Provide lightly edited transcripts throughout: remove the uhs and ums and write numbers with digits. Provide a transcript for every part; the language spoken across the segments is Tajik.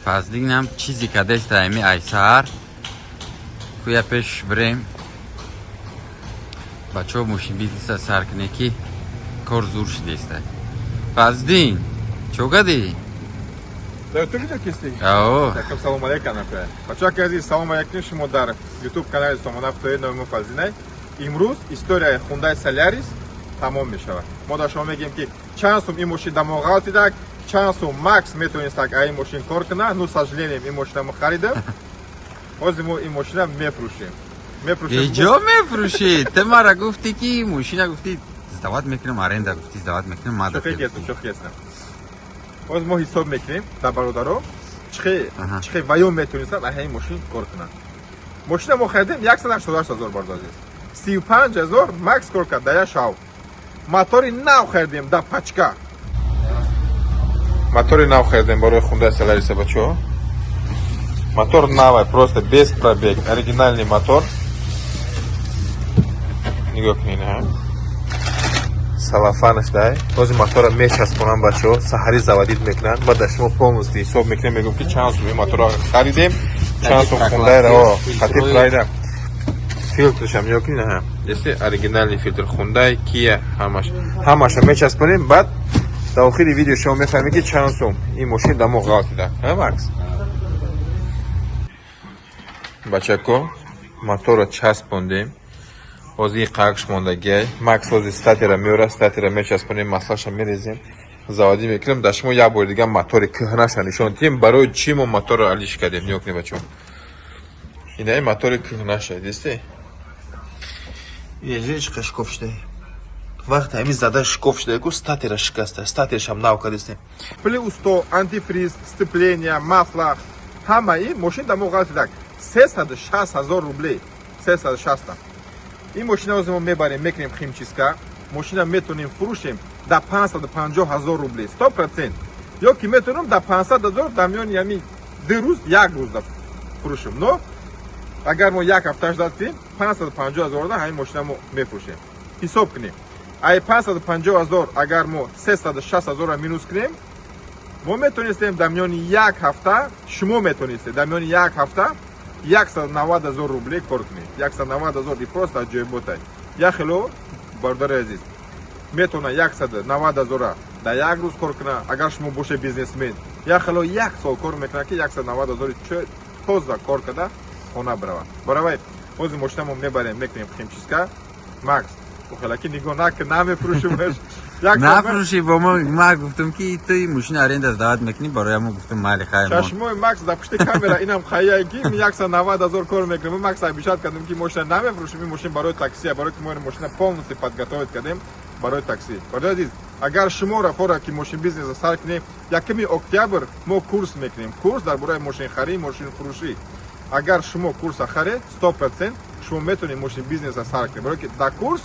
Фаздинам чизи кадеста ами айсар. Куя пеш брем. Бачо мошин бизнеса сар кне ки кор зур шидеста. Фаздин, чо гади? Да, ты видел кислый? Ао. Так, салам алейкум, например. Бачак азиз, салам алейкум, шумо дар YouTube канале Сомонавтои Номи Фаздинай. Имрӯз историяи Hyundai Solaris тамом мешавад. Мо дар шумо мегӯем ки чанд сум ин мошин дамо ғалтидак, чанд сум макс метавонистак ин мошин кор кунад. Ну, к сожалению, ин мошина мо харидем. Ҳозир мо ин мошина мефурӯшем. Иҷо мефурӯшӣ? Ты мара гуфтӣ ки мошина гуфтӣ сдават мекунам, аренда гуфтӣ сдават мекунам, ма чохе ҳестам. Ҳозир мо ҳисоб мекунем дар бародаро чихе ваён метавонистад ин мошин кор кунад. Мошина мо харидем 188 000 бор азиз. 35 000 макс кор кард дар як шав. Мотори нав харидем дар пачка. Мотори нав харидем барои Hyundai Solaris бачо. Мотор новый, просто без пробег, оригинальный мотор. Нигоҳ кунед, салафанаш дай. Ҳозир мотора мечаспонам бачо, саҳари заводид мекунанд. Баъд дар шумо полностью ҳисоб мекунем, мегӯям ки чанд сум ин мотора харидем, чанд сум Hyundai хатиб харидем. Фильтршам нигоҳ кунед, если оригинальный фильтр Hyundai, Kia, ҳамаша мечаспонем. Баъд дар охири видео шумо мефаҳмед ки чанд сум ин мошин дар мо ғалтида. Макс бачако, мотора часпондем. Ҳозир қакш мондагиай. Макс ҳозир статера меора, статера мечаспонем, маслаша мерезем, заводӣ мекунем. Дар шумо як бори дига мотори кӯҳнаша нишон дидем. Барои чӣ мо моторро алиш кардем? Нигоҳ кунед бачо. Инаи мотори кӯҳнаша дисте? Ежи чиқа шкоф шудай. Вақте ҳамин зада шкоф шудай ку статера шикаста. Статерашам нав кардистем. Плюс то антифриз, сцепление, масло, ҳама ин мошин дар мо ғалтидак. 360 000 рублей. 360. Ин мошина ҳозир мо мебарем, мекунем химчистка. Мошина метонем фурӯшем дар 550 000 рублей. 100%. Ё ки метонем дар 500 000 дар миёни ҳамин 2 рӯз, 1 рӯз да фурӯшем. Но агар мо як ҳафта ждат кунем, 550 000 да ҳамин мошина мо мефурӯшем. Ҳисоб кунем. Ай 550 000 агар мо 360 000 минус кунем, мо метонистем дар миёни як ҳафта, шумо метонистед дар миёни як ҳафта 190 000 рублей кор кунед. 190 000 и просто ҷойботай. Яхело бародари азиз метона 190 000 дар як рӯз кор кунад. Агар шумо боше бизнесмен, яхело як сол кор мекунад ки 190 000 тоза кор карда хона баравад. Баравай ҳозир мошина мо мебарем, мекунем химчистка. Макс охелаки нигоҳ накун, намефурӯшимаш. нафурӯшӣ бо ма гуфтам ки ту ин мошина аренда сдават мекунӣ, барои мо гуфтам майли хайр. Чашмои Макс дар пушти камера инам хаяй ки 190 000 кор мекунем. Макс обещат кардем ки мошина намефурӯшим, ин мошин барои такси, барои ки мо ин мошина полностью подготовить кардем барои такси. Бародари азиз, агар шумо рафора ки мошин бизнеса сар кунем, 1 октябр мо курс мекунем. Курс дар бораи мошинхарӣ, мошинфурӯшӣ. Агар шумо курса харе, 100% шумо метонед мошин бизнеса сар кунед. Барои ки дар курс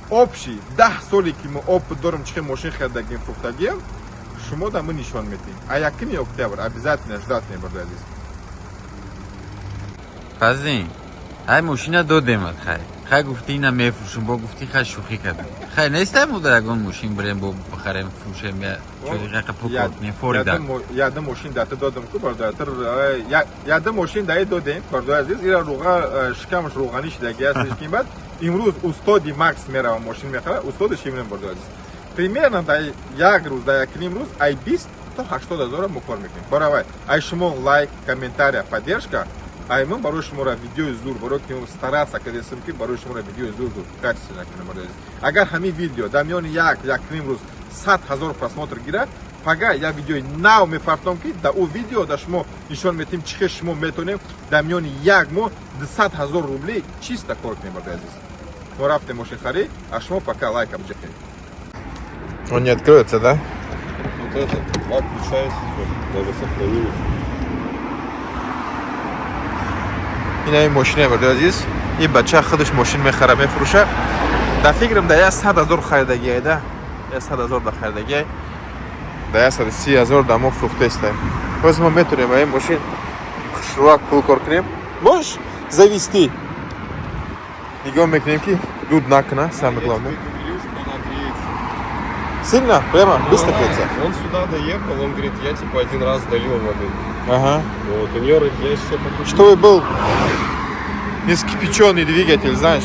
общий 10 соли ки мо опыт дорем чихе мошин хардагим, фурӯхтагим, шумо да мы нишон метем. А 1 октябр обязательно ждат не бародари азиз. Фаздин, ай мошина додемат хай. Хай гуфтӣ ина мефурӯшим, бо гуфтӣ хай шӯхӣ кардам. Хай нестам буда ягон мошин бирем бо бахарем фурӯшем я чӯриқа пукот не форида. Яда мошин дата додам ку бародари. Яда мошин дай додем бародари азиз. Ира руға шикамаш руғани шидаги ҳастиш ки баъд имрӯз устоди Макс мерава мошин мехарад, устодиш имрӯз бародари азиз. Примерно дар як рӯз, дар якним рӯз ай 20 то 80 000 мо кор мекунем. Баравай ай шумо лайк, комментария, поддержка. Ай ман барои шуморо видеои зур, барои ки стараться кардем ки барои шуморо видеои зур качественно кунем бародари азиз. Агар ҳамин видео дар миёни якним рӯз 100 000 просмотр гирад, пага я видеои нав мепартом ки дар у видео да шумо нишон метем чихе шумо метонем дар миёни як моҳ 200 000 рублей чиста кор кунем бародари азиз. Мы рафтем мошинхарӣ, а шумо пока лайк обжехем. Он не откроется, да? Вот это, лак включается, даже сохранилось. Ина ин мошина бародари азиз, ин бача худаш мошин мехара, мефурӯша. Дар фикрам дар 100 000 харидагиай да. 100 000 да харидагиай. Дар 130 000 да мо фурӯхтаистаем. Ҳозир мо метонем ин мошин хушрувак пул кор кунем. Можеш завести. Нигоҳ мекунем ки дуд накуна, самое главное. Сильно? Прямо? Быстро греется? Он сюда доехал, он говорит, я типа один раз долил воды. Ага. Вот, у нее есть все такое. Чтобы был не скипяченный двигатель, знаешь.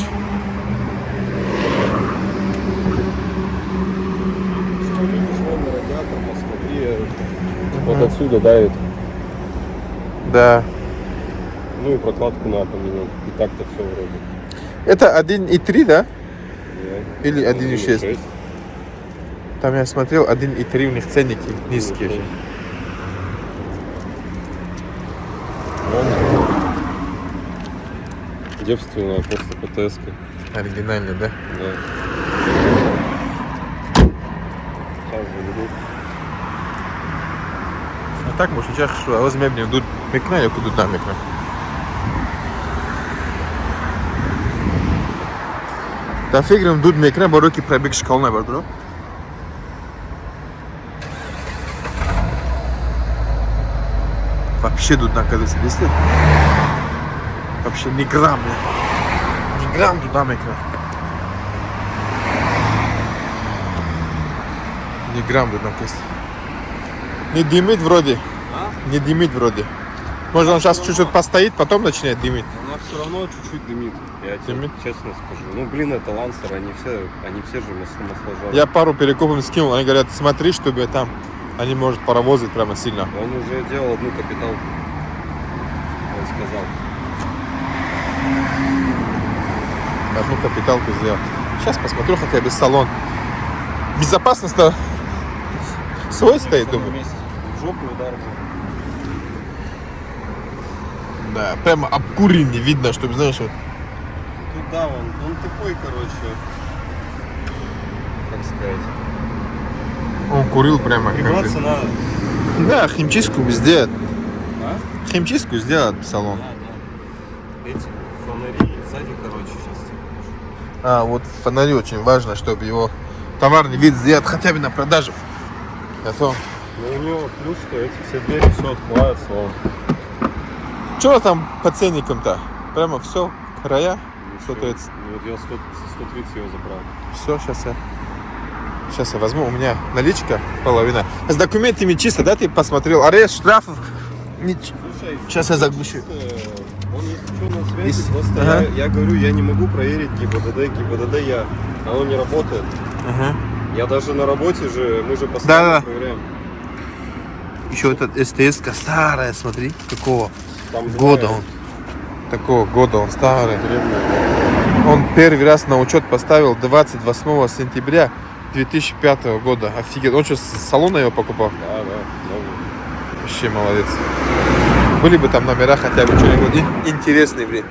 Радиатор, посмотри, вот отсюда давит. Да. Ну и прокладку надо поменять. И так-то все вроде. Это 1.3, да? Да. Или 1.6? Там я смотрел 1.3, у них ценники низкие. же. Девственная, просто ПТС-ка. Оригинальный, да? Да. Сейчас заведу. А так, может, сейчас что, возьмем тут микна, я куда там микна. Да фигрим тут микна, бароки пробег шкална бардро. Вообще тут наконец листы. Вообще ни грамм, бля. Ни грамм туда микна. Ни грамм тут наконец. Не дымит вроде. Не дымит вроде. Может он сейчас чуть-чуть постоит, потом начинает дымить. Она все равно чуть-чуть дымит. Я тебе Дымит? честно скажу. Ну блин, это лансер, они все же масложары. Я пару перекупом скинул, они говорят, смотри, чтобы там они может паровозить прямо сильно. Он уже делал одну капиталку. Он сказал. Одну капиталку сделал. Сейчас посмотрю хотя бы салон. Безопасность-то свой стоит, думаю. В жопу удар был. Да, прямо обкуренный видно, чтобы, знаешь, вот. Тут да, он тупой, короче. Как сказать. Он курил прямо как Прибраться бы. надо. Да, химчистку сделать. А? Химчистку сделать в салон. Да. Эти фонари сзади, короче, сейчас. А, вот фонари очень важно, чтобы его товарный вид сделать хотя бы на продажу. А то... Но у него плюс, что эти все двери все открываются. Он. Что там по ценникам-то? Прямо все, края. Что-то это... Вот я 130 его забрал. Все, сейчас я возьму. У меня наличка половина. С документами чисто, да, ты посмотрел? Арест, штрафов? Слушай, Сейчас я заглушу. он есть что на связи, Есть. просто Ага. я говорю, я не могу проверить ГИБДД, оно не работает. Ага. Я даже на работе же, мы же постоянно Да-да. проверяем. Еще этот СТС-ка старая, смотри, какого Там года знаю, он. Такого года он старый. древнее. Он первый раз на учет поставил 28 сентября 2005 года. Офигеть. Он что, с салона его покупал? Да, новый. Вообще молодец. Были бы там номера хотя бы что-нибудь интересный, блин.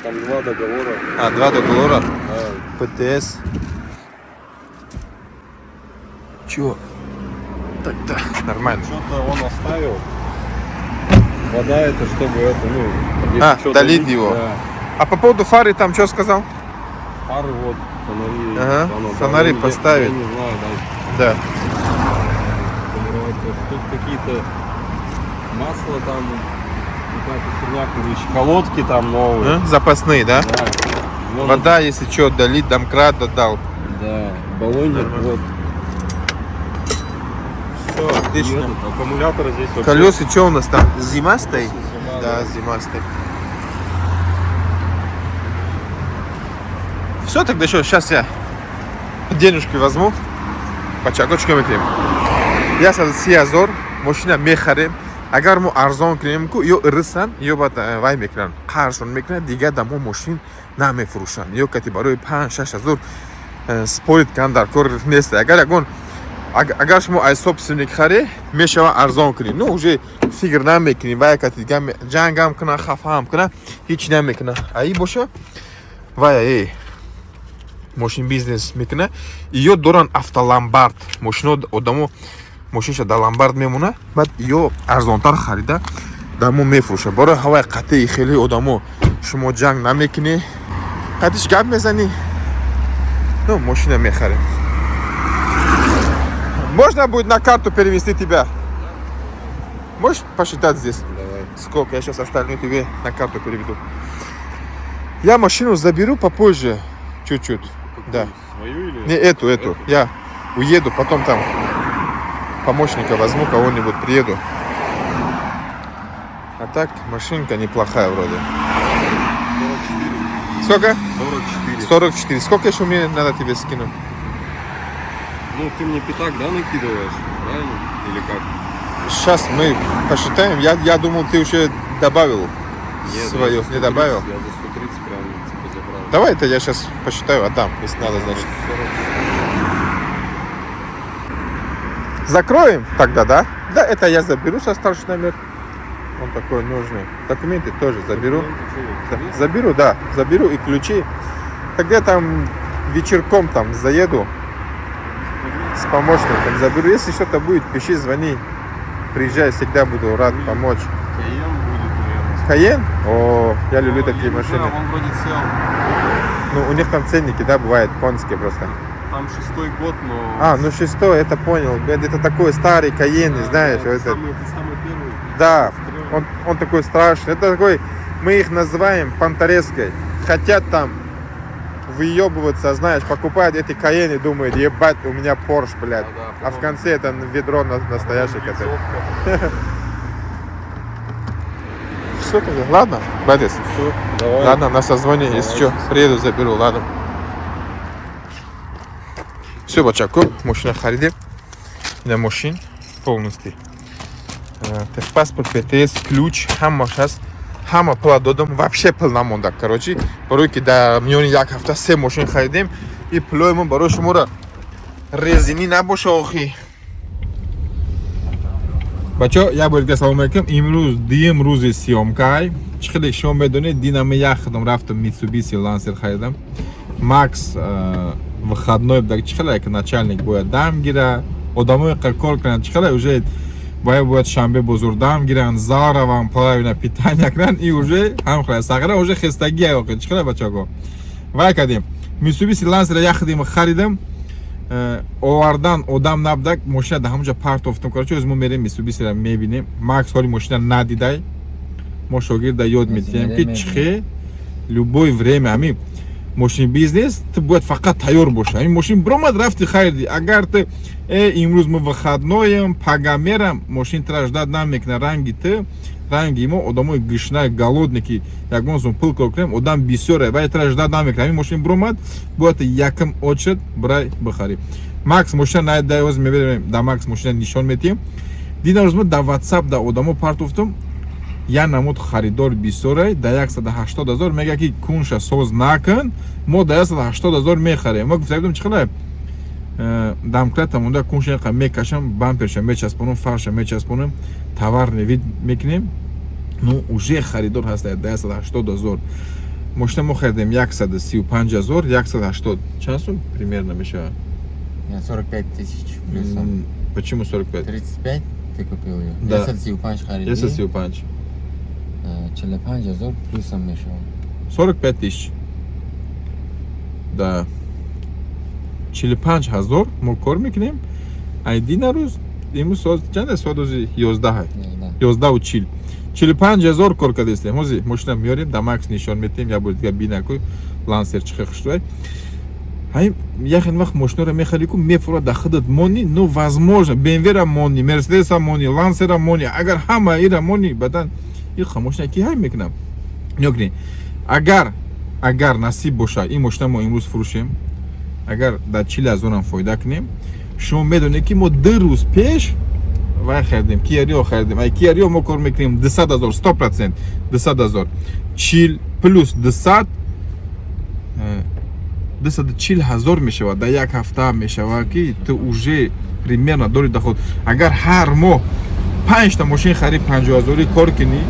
Там 2 договора. А, 2 договора. Да. ПТС. Чего? Так-то. Нормально. Что-то он оставил. Вода это, чтобы это, ну... если А, что, долить его. Да. А по поводу фары там что сказал? Фары вот, фонари. Ага, оно, фонари я поставить. не знаю, Да. Тут какие-то масла там, какая-то херня, короче, колодки там новые. А? Запасные, да? Да. Вон Вода, если что, долить, домкрат додал. Да, баллонник, Нормально. вот. Все, отлично. И этот аккумулятор здесь вообще. Колеса, что у нас там? Зима стоит? Зима, Да, зима стоит. Все, тогда что, сейчас я денежки возьму, по чакочкам выклеим. Я сиязор, машина мехарем. Агар мо арзон кунем ку ё ирсан ё бад вай мекунанд қаршон мекунанд дигар дар мо мошин намефурӯшанд ё кати барои 5-6 ҳазор спорит кан дар кор нест. Агар шумо аз собственник харе мешава арзон кунед, ну уже фикр намекунед вай кати дигар ҷангам куна хафаам куна ҳеч намекуна. Аи боша вай мошин бизнес мекуна. ё доранд автоламбард, мошино одамо мошинша дар ламбард мемона, баъд ё арзонтар харида дар мо мефурӯша. Барои ҳаваи қатъи хеле одамо шумо ҷанг намекунӣ, қатъиш гап мезанӣ, ну мошина мехарем. Можно будет на карту перевести тебя? Можешь посчитать здесь? Давай. Сколько? Я сейчас остальную тебе на карту переведу. Я машину заберу попозже, чуть-чуть. Да. Свою или? Не эту. Я уеду, потом там помощника возьму, кого-нибудь приеду. так, машинка неплохая вроде. 44. Сколько? 44. 44. Сколько еще мне надо тебе скинуть? Ну, ты мне пятак, да, накидываешь? Правильно? Или как? Сейчас мы посчитаем. Я думал, ты уже добавил свою. я за 130, Не добавил? Я за 130 прям типа забрал. Давай это я сейчас посчитаю, отдам, если надо, значит. 40. Закроем тогда, да? Да, это я заберу со старший номер. Он такой нужный. Документы тоже заберу. Да, заберу, да, заберу и ключи. Тогда там вечерком там заеду с помощником, заберу. Если что-то будет, пиши, звони. Приезжай, всегда буду рад помочь. Кайен будет, наверное. Кайен? О, я люблю такие Я не знаю, машины. он вроде сел. Ну, у них там ценники, да, бывают конские просто. Там 6-й год, но... А, ну 6-й, это понял. Это такой старый Кайен, знаешь. это Это, самый первый. да, Стрёмный. он такой страшный. Это такой, мы их называем понтареской. Хотят там выебываться, знаешь, покупают эти Каены, думают, ебать, у меня Порш, блядь. Да, А в конце это ведро настоящее. Лицовка. Все тогда, ладно, Бадис. Все, давай. Ладно, на созвоне, если что, приеду, заберу, ладно. Все, бачаку, машина харидим. Для мужчин полностью. Техпаспорт, ПТС, ключ, хамма сейчас. Хамма пла додам, вообще пыл намонда, короче. Барои ки да миёни як ҳафта 3 машин харидем. И пулоимон барои шуморо резини набоша охи. бачо, як бор дига салом алейкум. Имрӯз дуюм рӯзи сиёмкай. Чӣ хеле шумо медонед, динаме як худам рафтам Mitsubishi Lancer харидам. Макс выходной буда, чӣ хеле начальник бояд дам гира. Одамои кор кунанд, чӣ хеле уже бояд шанбе бузург дам гиранд, зал раванд, правильно питания кунанд и уже ҳамхӯрад сағира уже хистагия воқеъ. Чӣ хеле бачаҳо? Вай кардем. Mitsubishi Lancer як худам харидам. Овардан одам набудак, машина да ҳамуҷа партофтам. Короче, ӯз мо мерем Mitsubishi ра мебинем. Макс ҳоли машина надидай. Мо шогирда ёд медиҳем ки чихе любое время ҳамин машини бизнес ты бояд фақат тайёр боша. Ҳамин машин биромад рафти хариди. Агар ты имрӯз мы выходноем, пагамерам, машин тра ждат намекна ранги ты, ранги мо одамои гишна, голодни ки ягон зум пул кор кунем, одам бисёре, вай тра ждат намекна. Ҳамин машин биромад бояд якам очередь брай бихари. Макс машина найда оз меберем, да Макс машина нишон метиҳем. Дина рӯз мо да WhatsApp да одамо партофтам. Я намуд харидор бисёре да 180 000 мега ки кунша соз накун, мо да 180 000 мехарем. Мо гуфтам чӣ хеле дамкрата монда кунша қа мекашам, бамперша мечаспонам, фарша мечаспонам, товарный вид мекунем. Ну уже харидор ҳаст да 180 000. Машина мо харидем 135 000, 180. Чанд сум примерно мешавад? 45 000 плюсом. Почему 45? 35 ты купил ее? Да. 135 харидим. 135. 45 000 плюсом мешал. 45 000. Да. 45 000 мо кор мекунем. Айдина рӯз имрӯз соат чанд аст? Соат 11 Да. 11:40. 45 000 кор кардем. Ҳозир машина меорем, да Макс нишон метем, я буд дига бинакӯ Lancer чихе хушрой. Ҳай яхин вақт машинаро мехари ку мефурад да худат мони, ну возможно BMW-ра мони, Mercedes-а мони, Lancer-а мони, агар ҳама ира мони бадан иха машина ки ҳай мекунам. Нёкни. Агар насиб боша, ин машина мо имрӯз фурӯшем. Агар да 40 000 фоида кунем, шумо медонед ки мо 2 рӯз пеш вай хардем, Kia Rio хардем. Ай Kia Rio мо кор мекунем 200 000, 100%, 200 000. 40 плюс 200 240 000 мешавад, да як ҳафта мешавад ки ту уже примерно дори доход. Агар ҳар моҳ 5 та машин харид 50 000 кор кунӣ,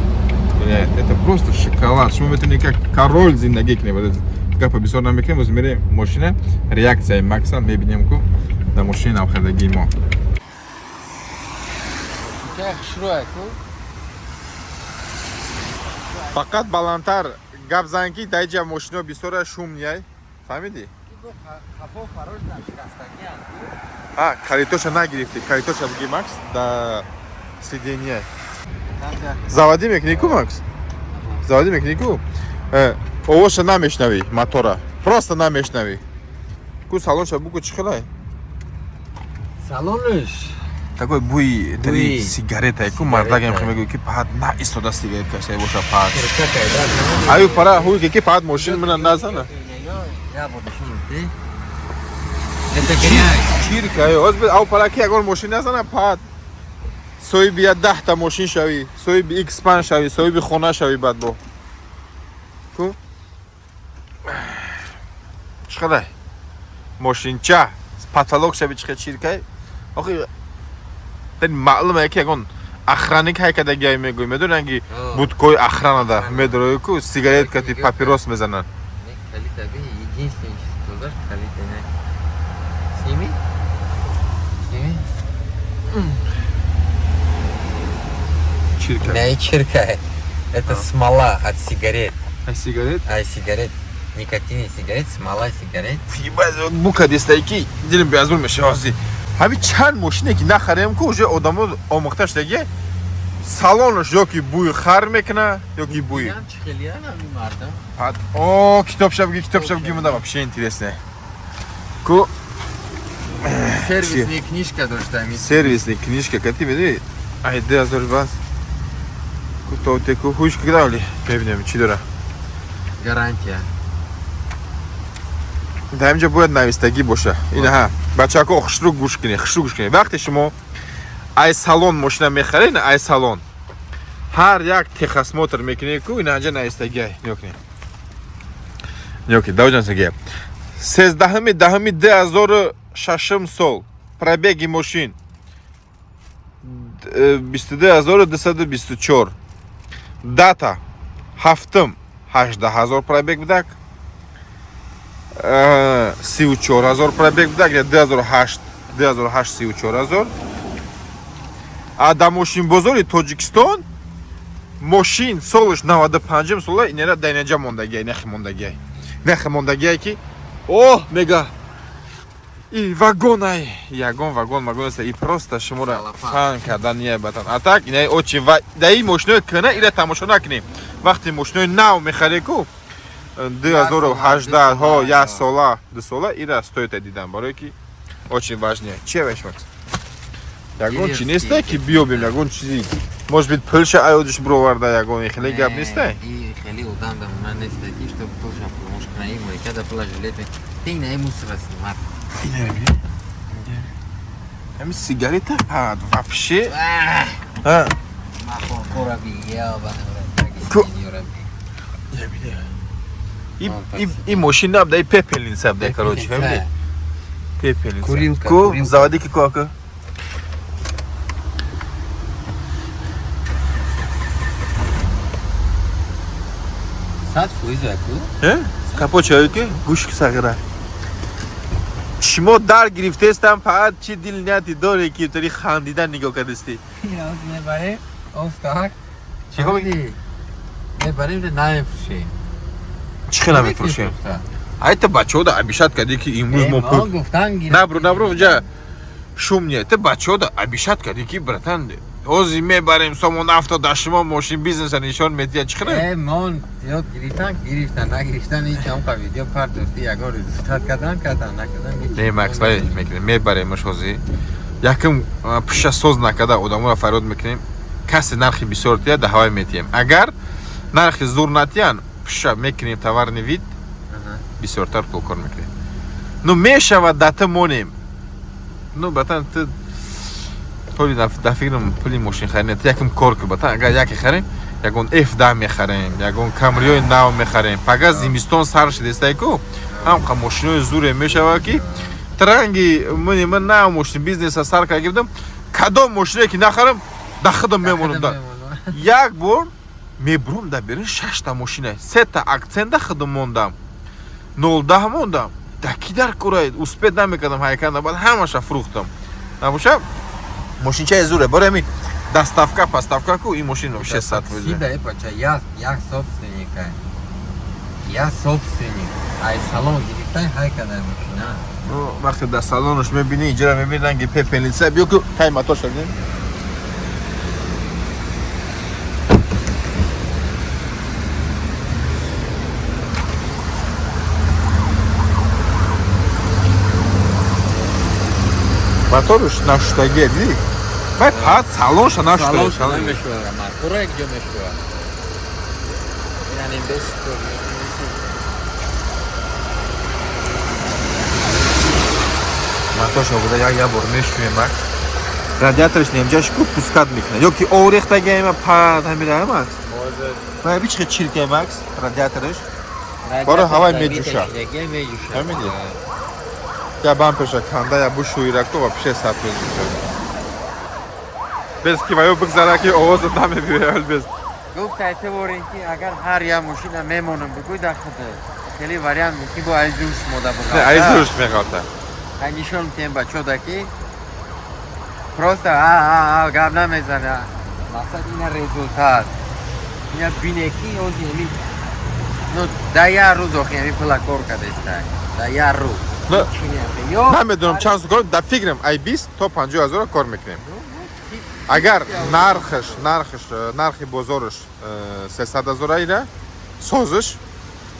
это просто шоколад. Шумо метавонед как король зиндагӣ кунед. Гапа бисёр намекунем, оз мерем машина, реаксияи Макса мебинем ку да машина навхардагии мо. Фақат баландтар гап зан ки дар ҷа машино бисёра шум яй. Фаҳмидӣ? Каритоша нагирифти. Каритоша бигӣ Макс да сиденья. Заводӣ мекунӣ ку Макс? Заводӣ мекунӣ ку? Овозша намешнавӣ мотора. Просто намешнавӣ. Ку салонша буку чӣ хеле? Салониш такой буй Буй сигарета, ку сигарета. мардагам хмегу ки пад на истода сигарета сай боша пад. Аю пара хуй ки пад мошин мена назана. Я буду шунти. Это грязь. Чирка, озбе ау пара ки агон мошин назана пад. Сои бия 10 та мошин шави, сои би X5 шави, сои би хона шави бад бо. Ку? Чхадай. Мошинча, патолог шави чхе чиркай. Охи тен маълуме ки агон охранник ҳай када гай мегӯй медонанги будкои охранада медорои ку сигаретка ти папирос мезанан. Калита би единственный что знаешь, калита не. Сними? Сними? Чирка. Не чирка. Это смола от сигарет. Ай сигарет? А сигарет. Никотин сигарет, смола сигарет. Бука дестаи ки дилим безур мешавази. Ҳаби чанд мошине ки нахарем ку уже одамо омӯхта шудаги салонаш ё ки бӯи хар мекуна ё ки бӯи Я чхелиана мардам. пад о китобшавги муда вообще интересне ку Сервисная книжка дошта ми. сервисный книжка кати медони ай 2000 баз ку тоте ку хуш кидавли бебинем чи дора Гарантия. дар инҷо бояд навистагӣ боша ина ҳа бачаҳако хушрӯ гӯш кунед вақте шумо ай салон мошина мехаред ай салон ҳар як техосмотр мекунед ку ина инҷа навистагиай нёки давҷансагия 13/10/2006 сол пробеги мошин 22224 дата 7/18 пробег будак 34000 пробег будак я 2008 34000 а дар мошинбозори тоҷикистон мошин солаш 95 сола инера дар инҷа мондагиай нахи мондагиай ки о мега и вагонай ягон вагон аста и просто шуморо фан карданияй батан а так инаи очень дар ин мошинои кӯна ира тамошо накунем вақте мошинои нав мехаред ку 2018 ҳо 1 сола 2 сола ира стоит дидан барое ки очень важнее чевеш макс ягон чи нестай ки биёбем ягон чизи может быть пӯлша аёдиш бироварда ягон хеле гап нестай И хели удам да ман нестай ки што пӯлша мушкна и мой када пӯла жилете ти не мусора снимат. ҳами сигарета пад вообще Махо кораби яба и мошин наб дай пепелница дай короче ҳами пепелница Курилка, ку курилка. заводи ки кока Сад фуизаку? капочаё ки гӯшки сағира шумо дар гирифтестам фақат чи дилнияти доре ки тари хандидан нигоҳ кардасти Я не баре остак. Чӣ хоби? Не баре де нафуши. чӣ хела мефурӯшем ай та бачаҳо да абишат кардӣ ки имрӯз мо пул гуфтан гир. набро инҷа шум не та бачаҳо да абишат кардӣ ки братан ҳозир мебарем сомон 70 да шумо мошин бизнеса нишон медиҳад чӣ хела Мон ёд гирифтан нагирифтан и ҷамқа видео пар дӯсти ягон результат кардан накардан. не макс вай мекунем мебаремаш ҳозир якм пиша соз накарда одаморо фарёд мекунем касе нархи бисёр тияд да ҳавай метиҳем агар нархи зур натиян пиша мекунем товарный вид бисёртар пул кор мекунем ну мешавад дата монем ну батан ты толи да фикрам пули мошин харидем якм кор ку батан агар яке харем ягон F10 мехарем ягон камриёи нав мехарем пага зимистон сар шидестай ку ҳамқа мошинои зуре мешавад ки транги ман нав мошин бизнеса сар карда гирдам кадом мошине ки нахарам да худам мемонам да як бор мебурам да берин 6 та мошина 3 та акцент да худам мондам 010 мондам да ки дар курай успед намекардам ҳайканда баъд ҳамаша фурӯхтам набоша мошинчаи зуре барами доставка поставка ку ин мошин 600 Спасибо, бача, я собственник. Я собственник. Ай салон гирифтай ҳай кадай машина. ну вақте дар салонаш мебини иҷра мебини ранги пепелница биё ку ҳай матош шавидем моторуш нашутагия диди Бай пат салонша нашто. Салонша намешавара, мотора якҷо мешавара. Яъне без Матоша буда як бор мешуем Макс. Радиаторш немҷаш ку пускат мекунад. Ёки оврехтагима пат ҳамира Макс. Бай бичхе чирке Макс радиаторш. Бора ҳавай меҷуша. Ҳамиди. Я бамперша канда я бушуираку вообще сапрез мешавад. Без ки ваё бигзара ки овоз намебиёяд без. гуфт эътиборин ки агар ҳар як мошина мемонам бигӯй дахота хеле вариант ки бо айзуш мода буд. Не айзуш мехота. Ай нишон тем бачода ки просто гап намезана. Мақсад ина результат. Ина бинеки ози ами ну да як рӯз охи ами пила кор кардестай. Да як рӯз. Намедонам чанд кор да фикрам ай 20 то 50 000 кор мекунем. Агар нархи бозориш 300 000 айда созиш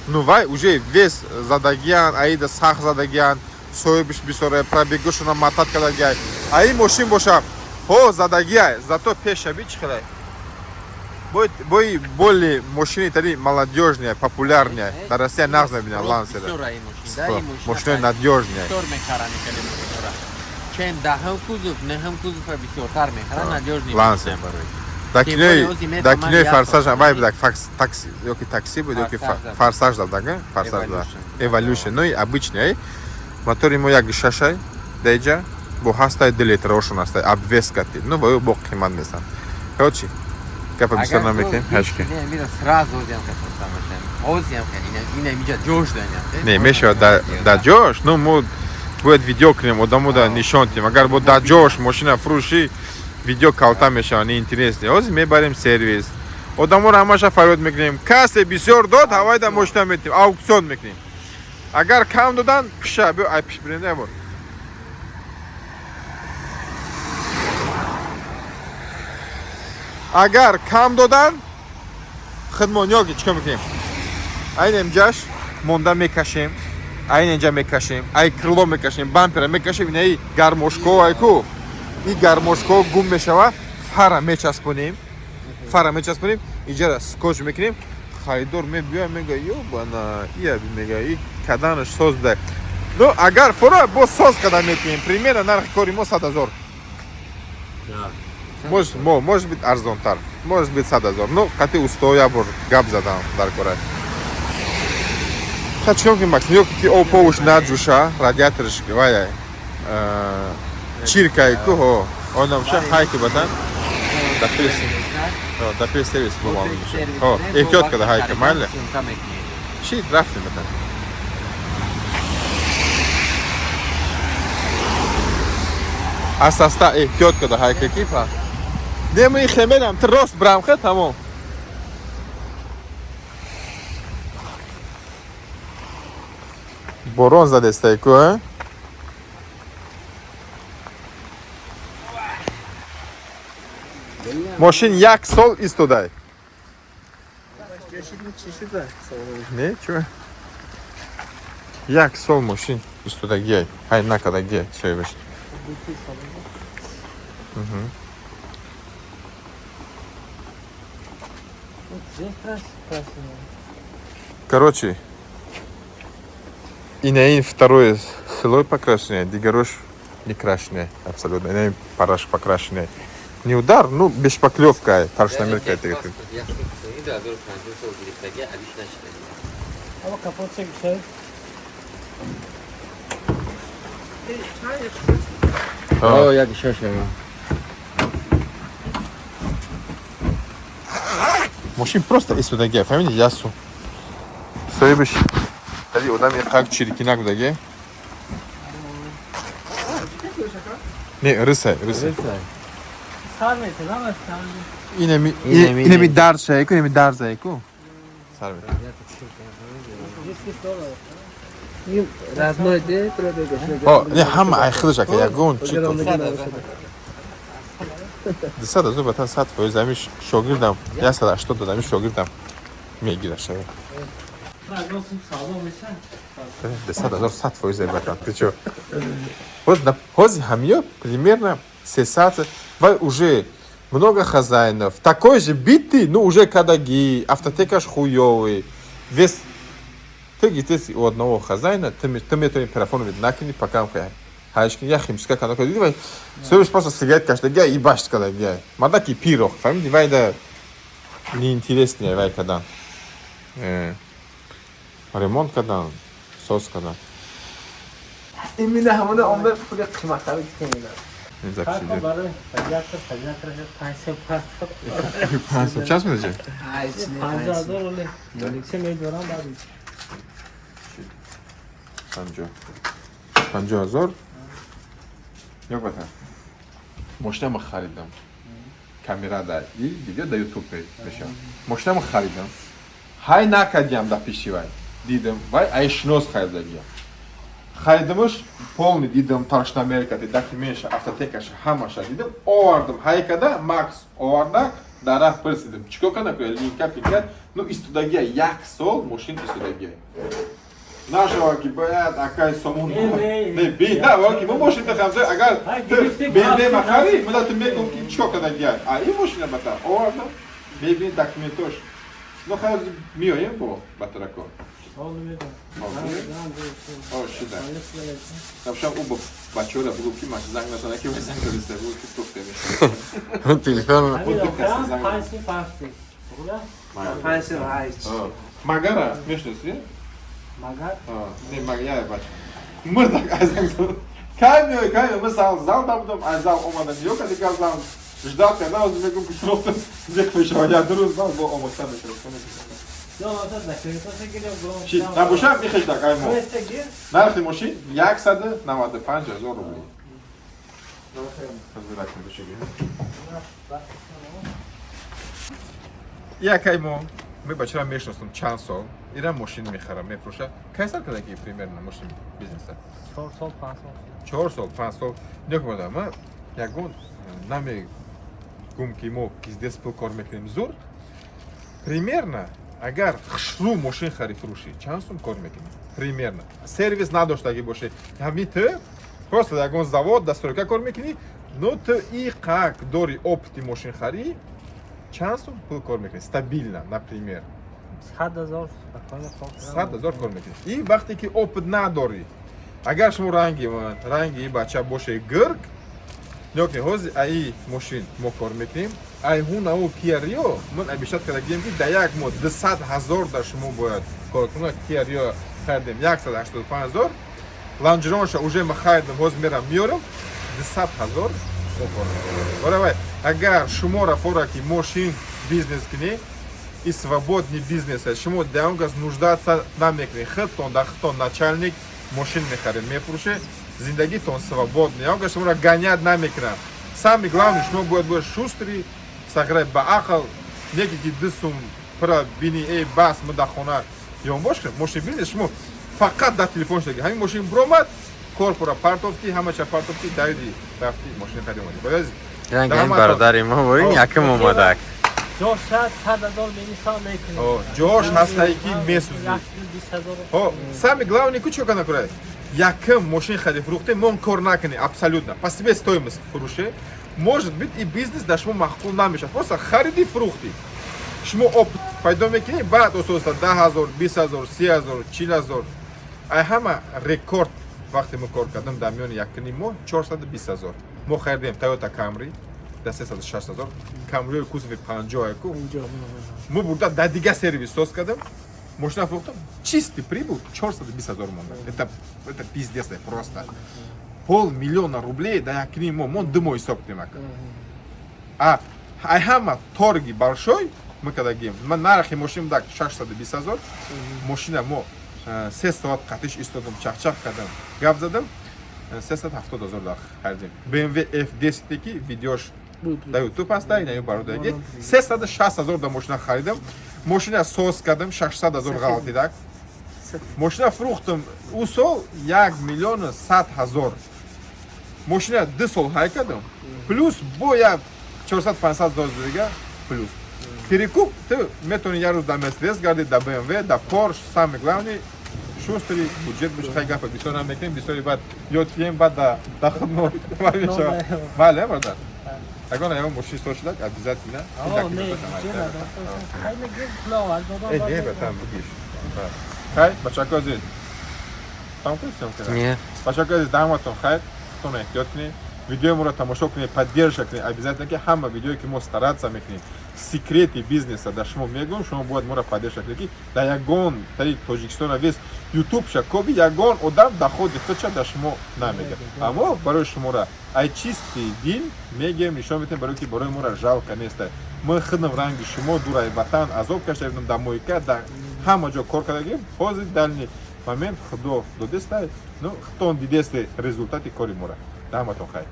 ну вай уже вес задагиян аида сах задагиян соҳибиш бисоре пробегушона матат кардагияй аи мошин боша ҳо задагияй зато пешаби чихелай бои боли мошини тари молодёжния популярния дар Россия нағз мебинам лансера мошини надёжния чем даҳам кузов неҳам кузова бисёртар мехарад надёжни лансер да кинои форсаж вай будак такси ёки такси буд ёки форсаж дадага форсаж да evolution ну и обычный мотори мо 1.6 деҷа бо 7 литр рошон аст обвескати ну бо бо қимат месам ҳочи гапа бисёр намекунем ҳашки сразу озиам касам озиам ина миҷа ҷош даням не мешавад да ҷош ну мо бояд видео кунем одамо да нишон диҳем агар бо да ҷош мошина фурӯшӣ видео калта мешавад не интересне ҳозир мебарем сервис одаmoро ҳамаша фарёд мекунем касе бисёр дод ҳавай да мошина метиҳем ауксион мекунем агар кам додан пиша бё ай пиш бирем ябор агар кам додан хидмонёки чикор мекунем айн эмҷаш монда мекашем айн инҷа мекашем ай крило мекашем бампера мекашем инаи гармошко ку и гармошко гум мешава фара мечаспонем иҷара скотч мекунем харидор мебиёя мега ёбана ия мега и каданаш соз буда ну агар фора бо соз кадан метиҳем примерно нархи кори мо 100 000 может бит арзонтар может бит 100 000 ну қати усто я бор гап задам дар кора чикор ки макс ёки ки об повуш наҷуша радиаторш вая чиркай ку ҳо онамша хайки батан да пир сервис бомал ҳо эҳтиёт када хайка майли чӣ рафтем батан аст-аста эҳтиёт када хайка ки па немо и хемерам ти рост брамха тамом борон задестай ку мошин 1 сол истодай не чӯ 1 сол мошин истодагиай ҳай накадагиай соҳибаш короче инаин второе слой покрашенное дигорош не крашеное абсолютно инаин параш покрашенный не удар ну без шпаклевка фаршнамерка это о як шоша мошин просто истодагия фаҳмиди ясу соҳибаш тари одами хак чирикина будаги не рысай инами дард шайку инами дард зайку сар мет не ҳама айхилашака ягон чико 200 000 батан 100% ами шогирдам 180 додами шогирдам мегирашава 200 000 100% батан ты чё ҳозир ҳамиё примерно 300, вай уже много хозяинов. Такой же битый, ну уже кадаги, автотекаш хуёвый. Весь ты где-то у одного хозяина, ты мне телефон накини, пока он хайшки, я химчика, когда ты давай, все просто сигарет каждый день и башь когда день. Мадаки пирог, фами давай да неинтереснее, вай когда. Ремонт когда, сос когда. Именно همونه عمر پول قیمت رو که میدن. این فرق записали. برای فضیلت را 500 Сейчас мы начали. 50,000 اولی. لیکسه میدورم بعد 50,000. Як бата? Машина خریدم. камера да и видео да YouTube бешам. Машина خریدم. های نکردیم دا پیشیوای. دیدم وای айшнос خریدم. خریدمش полный دیدم Таршн Америкада документша автотекаш ҳамаша дидам. Овардам ҳайкада Макс оварда дараф пирсидам. Чико кана ко линка фикрат, ну истудагия 1 сол машин истудагия. Нашего ки бояд акай сомун. Не би, да, воки мы машин да хамза агар BMW махари, мы да ты меком ки чико кана гия. А и машина бата оварда беби документош. Ну хаз миоем бо батрако. Oldu bir de. О, шуда. Навшам оба бачора булки маш зангнасана ки вай зангнасана булки тофтеми. Телефон. Abi doktoran pansi farklı. Burada Fancy rice. Магара, мешнеси? magar. Не магая бач. Мырдак айзангсан. Кайми, мы сал зал дабдам, айзал омадан ёк, ади газам. Ждал, когда он мегум кушрофтан, зеквешава, я друз зал, бо омастан мешрофтан. Yok orada da kırıklısa geliyor. Şi, nabuşam mixeşdak aymo. Kırıklısa gir. Нархи машин 195,000 рублей. Разбирайте душеги. Як аймо, мы бачара мешностум чанд сол, ира машин мехарам, мефруша. Кайсар кадаки примерно машин бизнеса? 4 sol 5 sol. 4 сол, 5 сол. Нёк бода, ма ягон наме гумки мо издес пул кор мекунем зур. Примерно агар хшру машин хари фруши, чанд сум кор мекунем? Примерно. Сервис надоштаги боше. Ҳами ты просто ягон завод дастройка кор мекунӣ, но ты и как дори опити машин хари, чанд сум пул кор мекунӣ? Стабилно, например. 100,000 спокойно кор. 100,000 кор мекунӣ. И вақте ки опит надори, агар шумо ранги бача боше гирк, ёки ҳози аи машин мо кор мекунем, ай ҳунау Kia Rio, ман абишат кардагем ки да як мо 200,000 да шумо бояд кор кунед. Kia Rio خریدم 185,000 لانجرونش уже ما خریدم ҳоз мерам миёрам 200,000 баравай агар шумо рафора ки мошин бизнес кунӣ и свободный бизнес шумо даёнгаз нуждаться намекунӣ худтон да худтон начальник мошин мехаред мефурӯше зиндагитон свободный ягар шуморо гонят намекунад. Самое главное шумо бояд бояд шустрӣ сағрай ба ақл неки ки дусум пра бини эй бас мы да хона ён бош кунем мошин бизнес шумо фақат дар телефон шудаги ҳамин мошин бромад корпора партофти ҳамаша партофти давиди рафти мошин харидем. Ранги ин бародари мо бовин яким омадак. Josh 100,000 bir insan mekunu. ҷош ҳастае ки месӯзӣ. 200,000. Сами главни ку чико кана кунад яким мошин хариди фурӯхте мон кор накунӣ абсолютно по себе стоимост фурӯше может быть и бизнес дар шумо махқул намешавад, просто хариди фурӯхти шумо опит пайдо мекунӣ баъд ососан 10,000 20,000 30,000 40,000 ай ҳама рекорд вақте мо кор кардам дар миёни якини мо 420,000 мо харидем Toyota Camry да 360,000 Camry кузови 50 ку мо бурда дар дига сервис соз кардам машина фурӯхтам чистый прибыл 420,000 монда. Это пиздец просто 500,000 рублей да якини мо мон думо ҳисоб кунем ака. А ай ҳама торги большой мы когда гем ман нархи машин дак 620,000 машина мо 3 соат қатиш истодам чахчах кардам гап задам 370,000 да харидем BMW F10 ки видеош да YouTube аста ина ё бародарги 360,000 да машина харидам машина соз кардам 600,000 ғалати дак машина фурӯхтам у сол 1,100,000 машина 2 сол ҳай кардам плюс бояд 450,000 дига плюс перекуп ты метони як рӯз да Mercedes гардӣ да BMW да Porsche самое главное шустри, бюджет буш хай гапа бисёр ҳам мекунем, бисёри баъд ёд кием, баъд да хидмат ма мешавад. Бале бародар. Ягон аём боши истор шудак, обязательно. Не, братан, будешь. Хай, бачака азиз. Там кусим кена. Не. Бачака азиз, даматон хай, хутон эҳтиёт кунед. Видеомро тамошо кунед, поддержка кунед. Обязательно ки ҳама видеое ки мо стараться мекунем, секрети бизнеса да шумо мегӯем, шумо бояд моро поддержка кунед ки да ягон тари Тоҷикистона вес YouTube ша коби ягон одам да ходи худша да шумо намегӯяд. Аммо барои шуморо ай чисти дил мегӯем, нишон медиҳем, барои ки барои моро жалка нест. Мо хидм ранги шумо дураи ватан азоб кашидем, да моҳика да ҳама ҷо кор кардагим. Ҳозир дальни момент худо додестай, ну хитон дидесте результати кори моро. Даматон хайр.